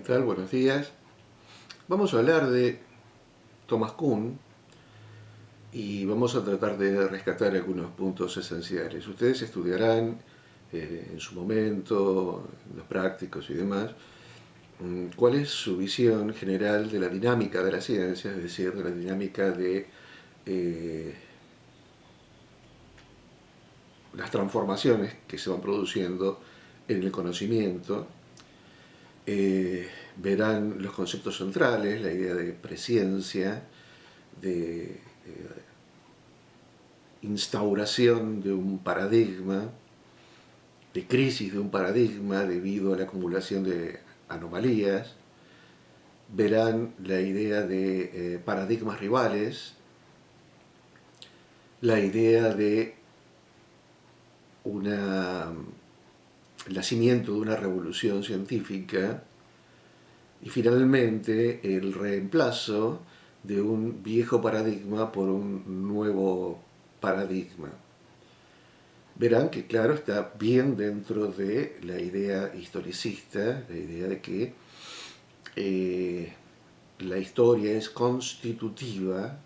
tal? Buenos días. Vamos a hablar de Thomas Kuhn y vamos a tratar de rescatar algunos puntos esenciales. Ustedes estudiarán en su momento, en los prácticos y demás, cuál es su visión general de la dinámica de la ciencia, es decir, de la dinámica de las transformaciones que se van produciendo en el conocimiento. Verán los conceptos centrales, la idea de presciencia, de instauración de un paradigma, de crisis de un paradigma debido a la acumulación de anomalías. Verán la idea de paradigmas rivales, la idea de el nacimiento de una revolución científica y finalmente el reemplazo de un viejo paradigma por un nuevo paradigma. Verán que, claro, está bien dentro de la idea historicista, la idea de que la historia es constitutiva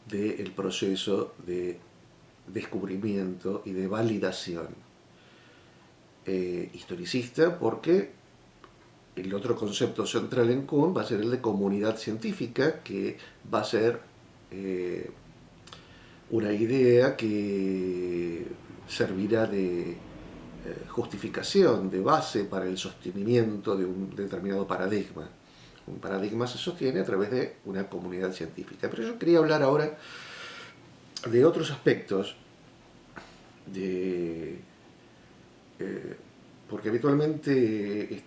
del proceso de descubrimiento y de validación. Historicista porque el otro concepto central en Kuhn va a ser el de comunidad científica, que va a ser una idea que servirá de justificación, de base para el sostenimiento de un determinado paradigma. Un paradigma se sostiene a través de una comunidad científica. Pero yo quería hablar ahora de otros aspectos, porque habitualmente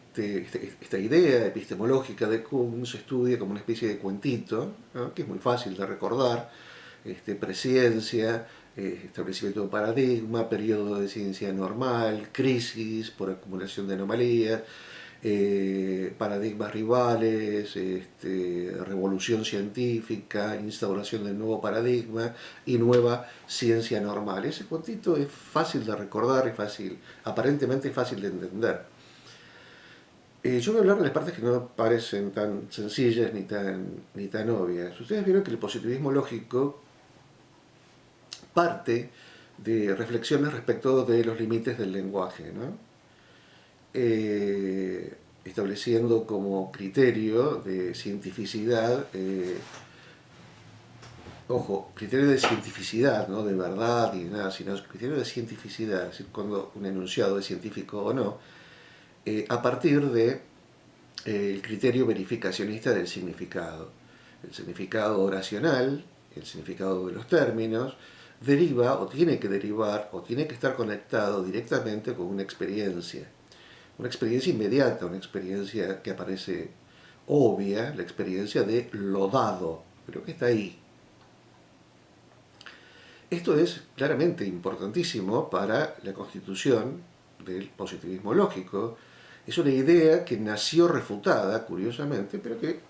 esta idea epistemológica de Kuhn se estudia como una especie de cuentito, ¿no? Que es muy fácil de recordar, presciencia, establecimiento de un paradigma, periodo de ciencia normal, crisis por acumulación de anomalías, paradigmas rivales, revolución científica, instauración del nuevo paradigma y nueva ciencia normal. Ese cuentito es fácil de recordar, aparentemente fácil de entender. Yo voy a hablar de las partes que no parecen tan sencillas ni tan obvias. Ustedes vieron que el positivismo lógico parte de reflexiones respecto de los límites del lenguaje, ¿no? Estableciendo como criterio de cientificidad, criterio de cientificidad, no de verdad ni nada, sino criterio de cientificidad, es decir, cuando un enunciado es científico o no, a partir de el criterio verificacionista del significado. El significado oracional, el significado de los términos, deriva o tiene que derivar o tiene que estar conectado directamente con una experiencia inmediata, una experiencia que aparece obvia, la experiencia de lo dado, pero que está ahí. Esto es claramente importantísimo para la constitución del positivismo lógico. Es una idea que nació refutada, curiosamente, pero que,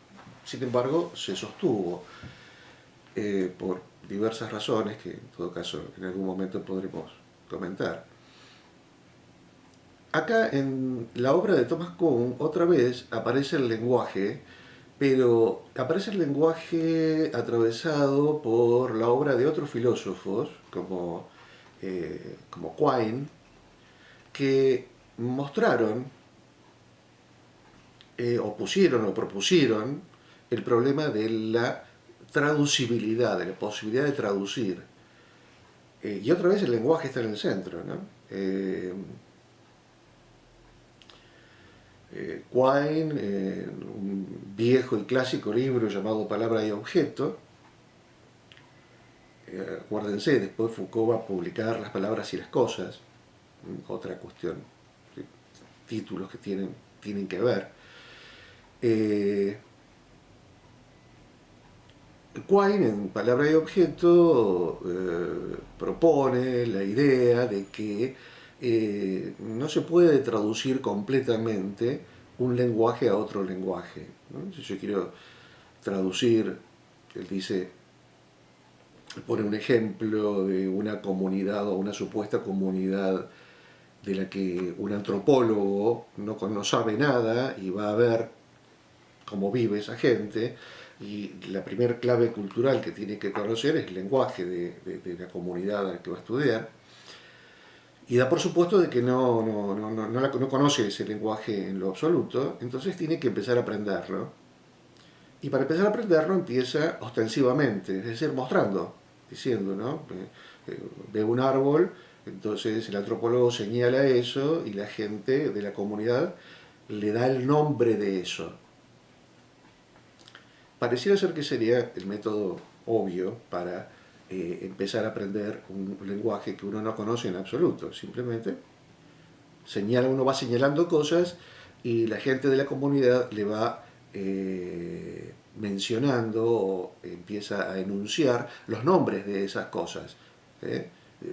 sin embargo, se sostuvo por diversas razones que, en todo caso, en algún momento podremos comentar. Acá, en la obra de Thomas Kuhn, otra vez aparece el lenguaje, pero aparece el lenguaje atravesado por la obra de otros filósofos, como Quine, que mostraron, o pusieron o propusieron el problema de la traducibilidad, de la posibilidad de traducir. Y otra vez el lenguaje está en el centro, ¿no? Quine, un viejo y clásico libro llamado Palabra y Objeto. Acuérdense, después Foucault va a publicar Las palabras y las cosas, otra cuestión, títulos que tienen que ver. Quine, en Palabra y Objeto, propone la idea de que no se puede traducir completamente un lenguaje a otro lenguaje, ¿no? Si yo quiero traducir, él dice, pone un ejemplo de una comunidad o una supuesta comunidad de la que un antropólogo no sabe nada y va a ver cómo vive esa gente, y la primera clave cultural que tiene que conocer es el lenguaje de la comunidad a la que va a estudiar, y da por supuesto de que no conoce ese lenguaje en lo absoluto, entonces tiene que empezar a aprenderlo. Y para empezar a aprenderlo empieza ostensivamente, es decir, mostrando, diciendo, ¿no? Ve un árbol, entonces el antropólogo señala eso y la gente de la comunidad le da el nombre de eso. Pareciera ser que sería el método obvio para empezar a aprender un lenguaje que uno no conoce en absoluto. Simplemente uno va señalando cosas y la gente de la comunidad le va mencionando o empieza a enunciar los nombres de esas cosas. ¿Eh?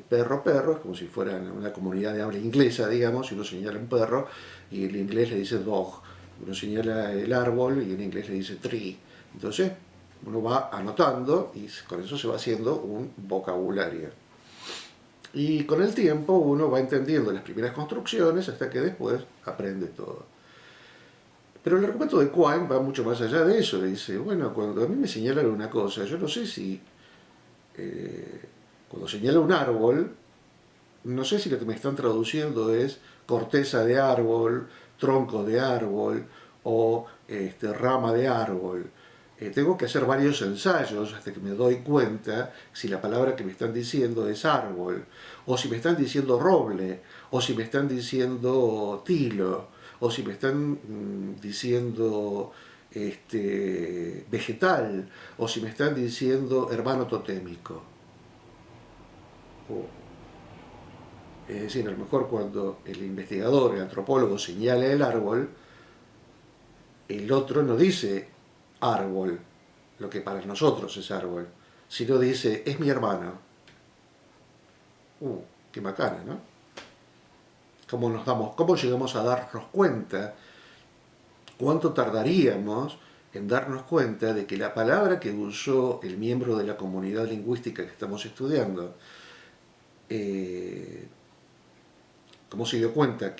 Perro, perro, es como si fuera una comunidad de habla inglesa, digamos, y uno señala un perro y el inglés le dice dog, uno señala el árbol y en inglés le dice tree. Entonces uno va anotando y con eso se va haciendo un vocabulario. Y con el tiempo uno va entendiendo las primeras construcciones hasta que después aprende todo. Pero el argumento de Quine va mucho más allá de eso. Le dice, bueno, cuando a mí me señalan una cosa, yo no sé si cuando señala un árbol, no sé si lo que me están traduciendo es corteza de árbol, tronco de árbol o rama de árbol. Tengo que hacer varios ensayos hasta que me doy cuenta si la palabra que me están diciendo es árbol, o si me están diciendo roble, o si me están diciendo tilo, o si me están diciendo vegetal, o si me están diciendo hermano totémico. Es decir, a lo mejor cuando el investigador, el antropólogo señala el árbol, el otro no dice árbol, lo que para nosotros es árbol, sino dice, es mi hermano. Qué bacana, ¿no? ¿Cómo llegamos a darnos cuenta? ¿Cuánto tardaríamos en darnos cuenta de que la palabra que usó el miembro de la comunidad lingüística que estamos estudiando, cómo se dio cuenta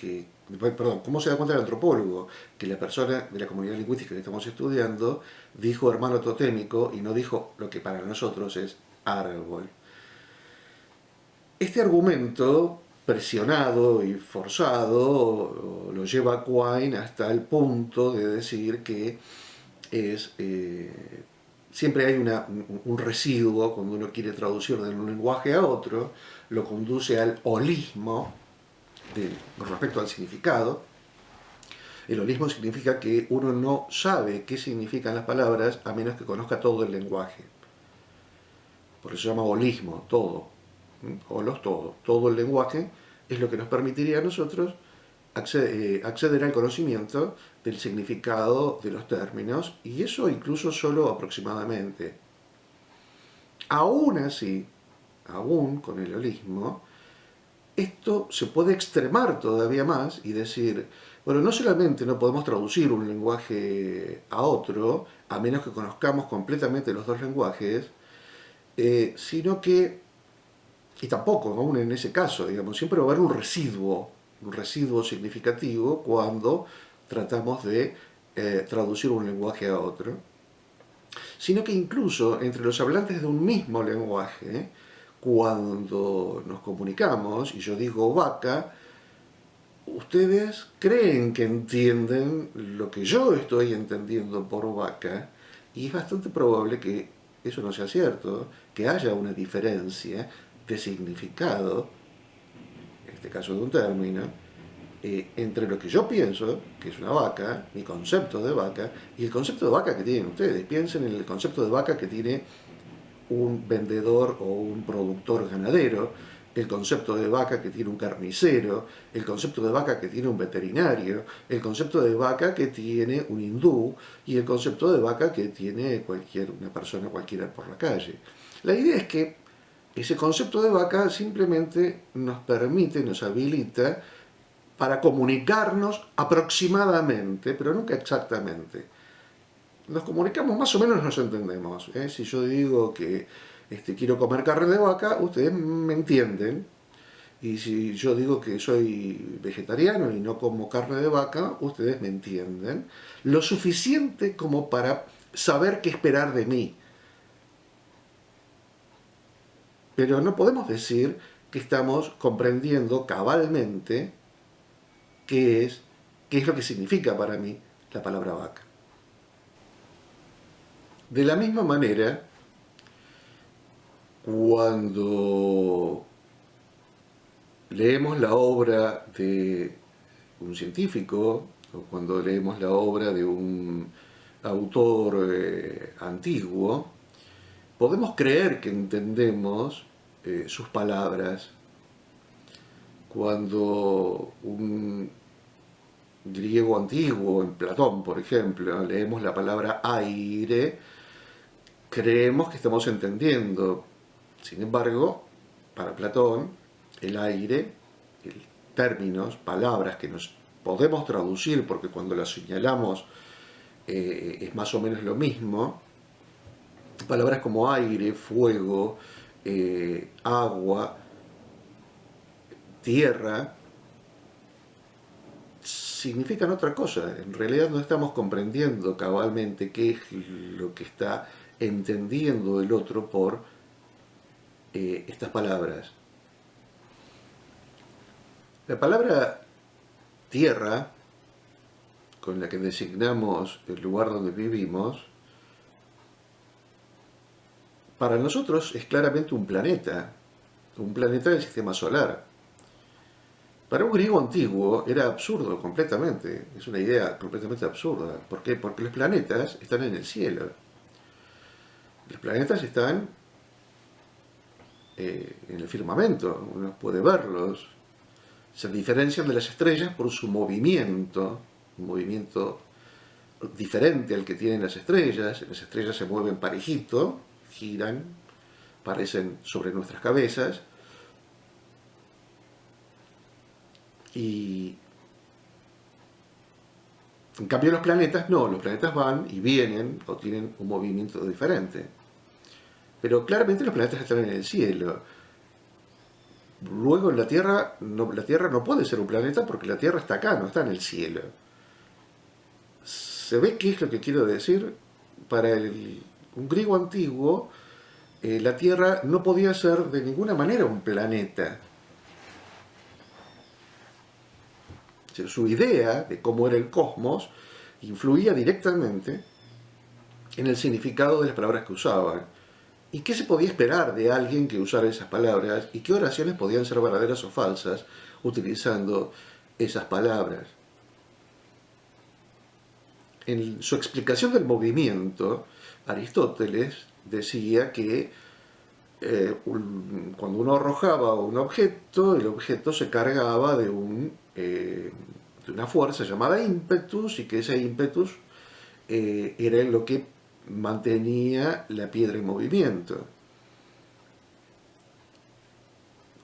cómo se da cuenta el antropólogo que la persona de la comunidad lingüística que estamos estudiando dijo hermano totémico y no dijo lo que para nosotros es árbol? Este argumento presionado y forzado lo lleva a Quine hasta el punto de decir que siempre hay un residuo cuando uno quiere traducir de un lenguaje a otro, lo conduce al holismo con respecto al significado. El holismo significa que uno no sabe qué significan las palabras a menos que conozca todo el lenguaje. Por eso se llama holismo, todo. Todo el lenguaje es lo que nos permitiría a nosotros acceder al conocimiento del significado de los términos, y eso incluso solo aproximadamente. Aún así, aún con el holismo, esto se puede extremar todavía más y decir, bueno, no solamente no podemos traducir un lenguaje a otro, a menos que conozcamos completamente los dos lenguajes, sino que, y tampoco, aún en ese caso, digamos, siempre va a haber un residuo significativo cuando tratamos de traducir un lenguaje a otro, sino que incluso entre los hablantes de un mismo lenguaje, cuando nos comunicamos y yo digo vaca, ustedes creen que entienden lo que yo estoy entendiendo por vaca, y es bastante probable que eso no sea cierto, que haya una diferencia de significado, en este caso de un término, entre lo que yo pienso, que es una vaca, mi concepto de vaca, y el concepto de vaca que tienen ustedes. Piensen en el concepto de vaca que tiene un vendedor o un productor ganadero, el concepto de vaca que tiene un carnicero, el concepto de vaca que tiene un veterinario, el concepto de vaca que tiene un hindú y el concepto de vaca que tiene una persona cualquiera por la calle. La idea es que ese concepto de vaca simplemente nos permite, nos habilita para comunicarnos aproximadamente, pero nunca exactamente. Nos comunicamos más o menos, nos entendemos. Si yo digo que quiero comer carne de vaca, ustedes me entienden. Y si yo digo que soy vegetariano y no como carne de vaca, ustedes me entienden lo suficiente como para saber qué esperar de mí. Pero no podemos decir que estamos comprendiendo cabalmente qué es lo que significa para mí la palabra vaca. De la misma manera, cuando leemos la obra de un científico o cuando leemos la obra de un autor antiguo, podemos creer que entendemos sus palabras. Cuando un griego antiguo, en Platón, por ejemplo, leemos la palabra aire, creemos que estamos entendiendo. Sin embargo, para Platón, el aire, términos, palabras que nos podemos traducir, porque cuando las señalamos es más o menos lo mismo, palabras como aire, fuego, agua, tierra, significan otra cosa. En realidad no estamos comprendiendo cabalmente qué es lo que está entendiendo el otro por estas palabras. La palabra tierra, con la que designamos el lugar donde vivimos, para nosotros es claramente un planeta del sistema solar. Para un griego antiguo era absurdo completamente, es una idea completamente absurda. ¿Por qué? Porque los planetas están en el cielo. Los planetas están en el firmamento, uno puede verlos. Se diferencian de las estrellas por su movimiento, un movimiento diferente al que tienen las estrellas. Las estrellas se mueven parejito, giran, parecen sobre nuestras cabezas. Y en cambio los planetas no, los planetas van y vienen o tienen un movimiento diferente. Pero claramente los planetas están en el cielo. Luego la Tierra no puede ser un planeta porque la Tierra está acá, no está en el cielo. ¿Se ve qué es lo que quiero decir? Para un griego antiguo, la Tierra no podía ser de ninguna manera un planeta. Su idea de cómo era el cosmos influía directamente en el significado de las palabras que usaban. ¿Y qué se podía esperar de alguien que usara esas palabras? ¿Y qué oraciones podían ser verdaderas o falsas utilizando esas palabras? En su explicación del movimiento, Aristóteles decía que cuando uno arrojaba un objeto, el objeto se cargaba de una fuerza llamada ímpetus, y que ese ímpetus era lo que mantenía la piedra en movimiento.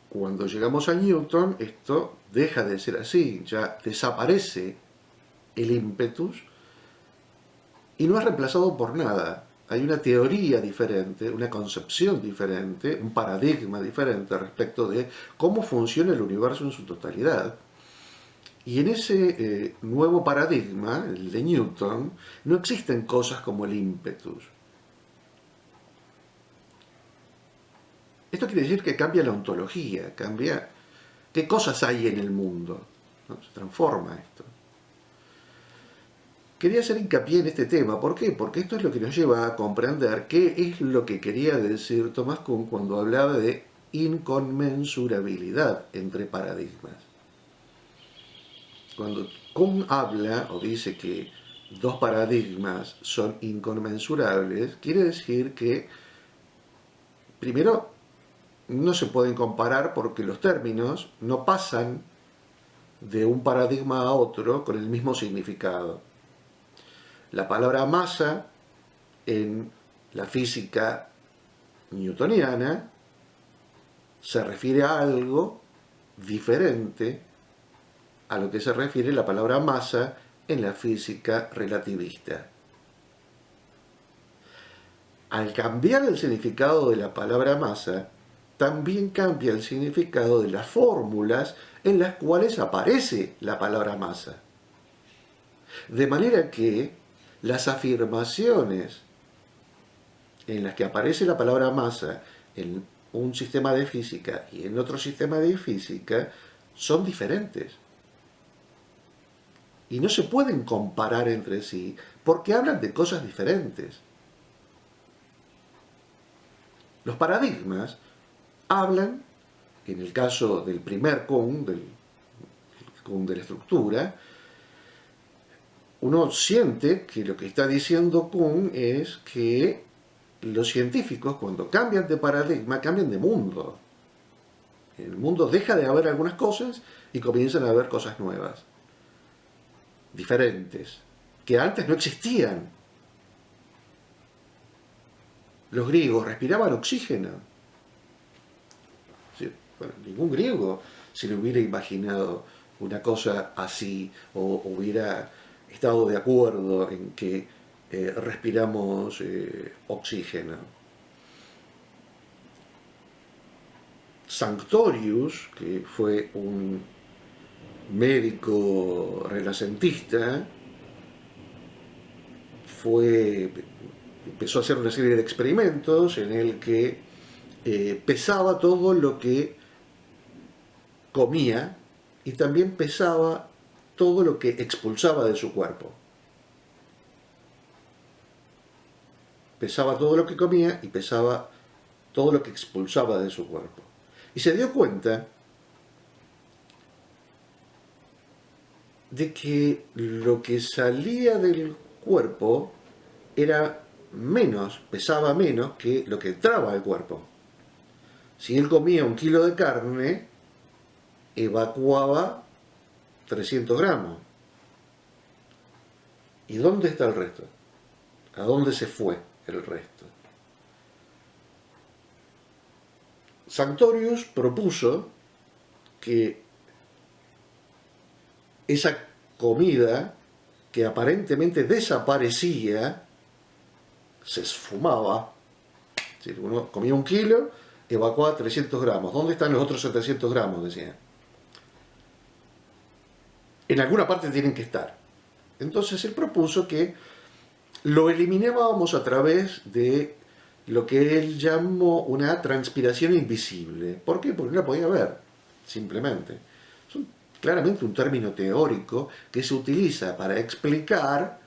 Cuando llegamos a Newton, esto deja de ser así, ya desaparece el ímpetus y no es reemplazado por nada. Hay una teoría diferente, una concepción diferente, un paradigma diferente respecto de cómo funciona el universo en su totalidad. Y en ese nuevo paradigma, el de Newton, no existen cosas como el ímpetus. Esto quiere decir que cambia la ontología, cambia qué cosas hay en el mundo, ¿no? Se transforma esto. Quería hacer hincapié en este tema. ¿Por qué? Porque esto es lo que nos lleva a comprender qué es lo que quería decir Thomas Kuhn cuando hablaba de inconmensurabilidad entre paradigmas. Cuando Kuhn habla o dice que dos paradigmas son inconmensurables, quiere decir que, primero, no se pueden comparar porque los términos no pasan de un paradigma a otro con el mismo significado. La palabra masa en la física newtoniana se refiere a algo diferente a lo que se refiere la palabra masa en la física relativista. Al cambiar el significado de la palabra masa, también cambia el significado de las fórmulas en las cuales aparece la palabra masa. De manera que las afirmaciones en las que aparece la palabra masa en un sistema de física y en otro sistema de física son diferentes. Y no se pueden comparar entre sí porque hablan de cosas diferentes. Los paradigmas hablan, en el caso del primer Kuhn, del Kuhn de la estructura, uno siente que lo que está diciendo Kuhn es que los científicos, cuando cambian de paradigma, cambian de mundo. En el mundo deja de haber algunas cosas y comienzan a haber cosas nuevas, diferentes, que antes no existían. Los griegos respiraban oxígeno. Sí, bueno, ningún griego se le hubiera imaginado una cosa así o hubiera estado de acuerdo en que respiramos oxígeno. Sanctorius, que fue un médico renacentista, empezó a hacer una serie de experimentos en el que pesaba todo lo que comía y también pesaba todo lo que expulsaba de su cuerpo. Pesaba todo lo que comía y pesaba todo lo que expulsaba de su cuerpo. Y se dio cuenta de que lo que salía del cuerpo era menos, pesaba menos que lo que entraba al cuerpo. Si él comía 1 kilo de carne, evacuaba 300 gramos. ¿Y dónde está el resto? ¿A dónde se fue el resto? Sanctorius propuso que esa comida que aparentemente desaparecía, se esfumaba. Si uno comía 1 kilo, evacuaba 300 gramos. ¿Dónde están los otros 700 gramos? Decía. En alguna parte tienen que estar. Entonces él propuso que lo eliminábamos a través de lo que él llamó una transpiración invisible. ¿Por qué? Porque no la podía ver, simplemente. Es claramente un término teórico que se utiliza para explicar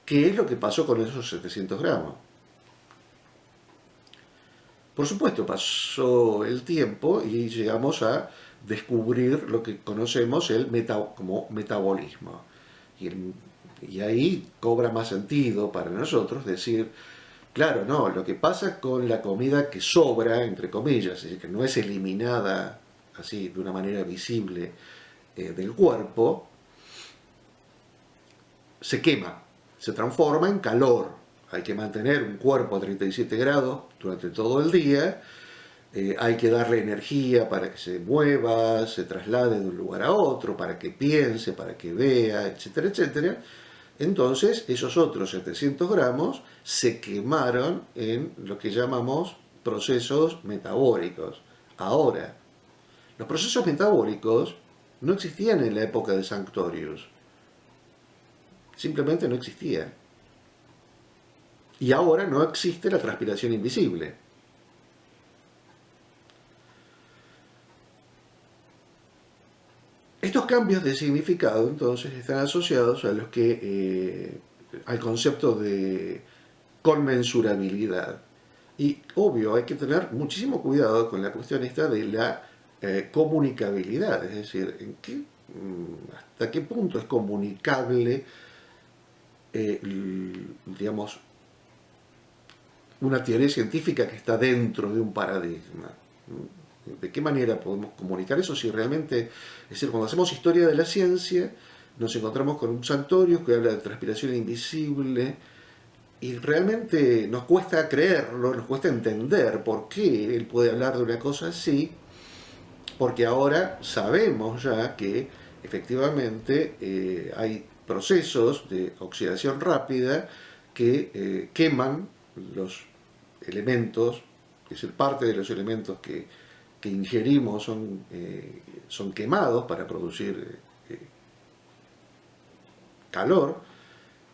qué es lo que pasó con esos 700 gramos. Por supuesto, pasó el tiempo y llegamos a descubrir lo que conocemos como metabolismo. Y ahí cobra más sentido para nosotros decir, claro, no, lo que pasa con la comida que sobra, entre comillas, es decir, que no es eliminada así de una manera visible del cuerpo, se quema, se transforma en calor. Hay que mantener un cuerpo a 37 grados durante todo el día, hay que darle energía para que se mueva, se traslade de un lugar a otro, para que piense, para que vea, etcétera, etcétera. Entonces, esos otros 700 gramos se quemaron en lo que llamamos procesos metabólicos. Ahora, los procesos metabólicos no existían en la época de Sanctorius. Simplemente no existían. Y ahora no existe la transpiración invisible. Estos cambios de significado, entonces, están asociados a al concepto de conmensurabilidad. Y, obvio, hay que tener muchísimo cuidado con la cuestión esta de la comunicabilidad, es decir, hasta qué punto es comunicable, digamos, una teoría científica que está dentro de un paradigma. ¿De qué manera podemos comunicar eso si realmente, es decir, cuando hacemos historia de la ciencia, nos encontramos con un Sanctorius que habla de transpiración invisible y realmente nos cuesta creerlo, nos cuesta entender por qué él puede hablar de una cosa así, porque ahora sabemos ya que efectivamente hay procesos de oxidación rápida que queman los elementos es decir, parte de los elementos que ingerimos son quemados para producir calor,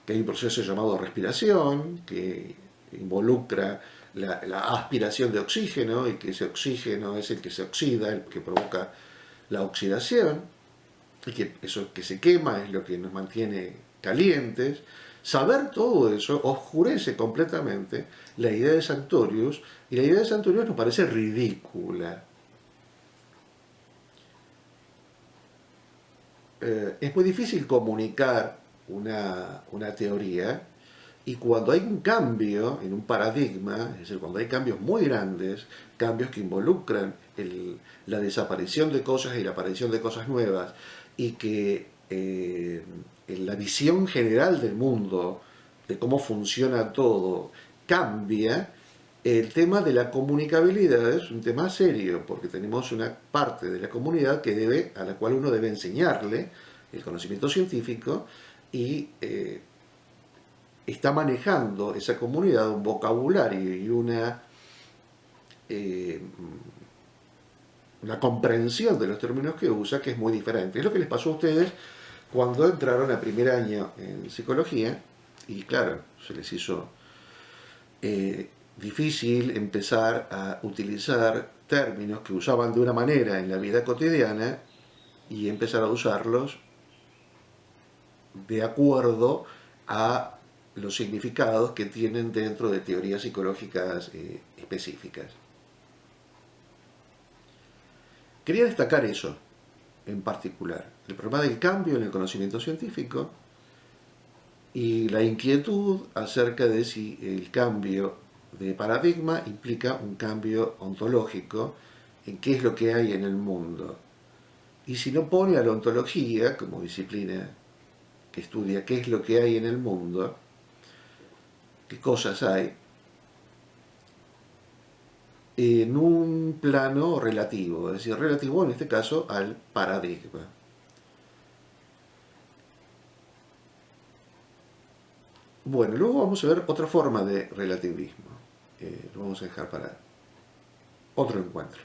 que hay un proceso llamado respiración, que involucra la aspiración de oxígeno, y que ese oxígeno es el que se oxida, el que provoca la oxidación, y que eso que se quema es lo que nos mantiene calientes. Saber todo eso oscurece completamente la idea de Sartorius, y la idea de Sartorius nos parece ridícula. Es muy difícil comunicar una teoría, y cuando hay un cambio en un paradigma, es decir, cuando hay cambios muy grandes, cambios que involucran la desaparición de cosas y la aparición de cosas nuevas, y que la visión general del mundo, de cómo funciona todo, cambia, el tema de la comunicabilidad es un tema serio, porque tenemos una parte de la comunidad a la cual uno debe enseñarle el conocimiento científico, y está manejando esa comunidad un vocabulario y una comprensión de los términos que usa que es muy diferente. Es lo que les pasó a ustedes cuando entraron a primer año en psicología, y claro, se les hizo difícil empezar a utilizar términos que usaban de una manera en la vida cotidiana y empezar a usarlos de acuerdo a los significados que tienen dentro de teorías psicológicas específicas. Quería destacar eso en particular, el problema del cambio en el conocimiento científico y la inquietud acerca de si el cambio de paradigma implica un cambio ontológico en qué es lo que hay en el mundo. Y si no pone a la ontología como disciplina que estudia qué es lo que hay en el mundo, qué cosas hay, en un plano relativo, es decir, relativo en este caso al paradigma. Bueno, luego vamos a ver otra forma de relativismo. Lo vamos a dejar para otro encuentro.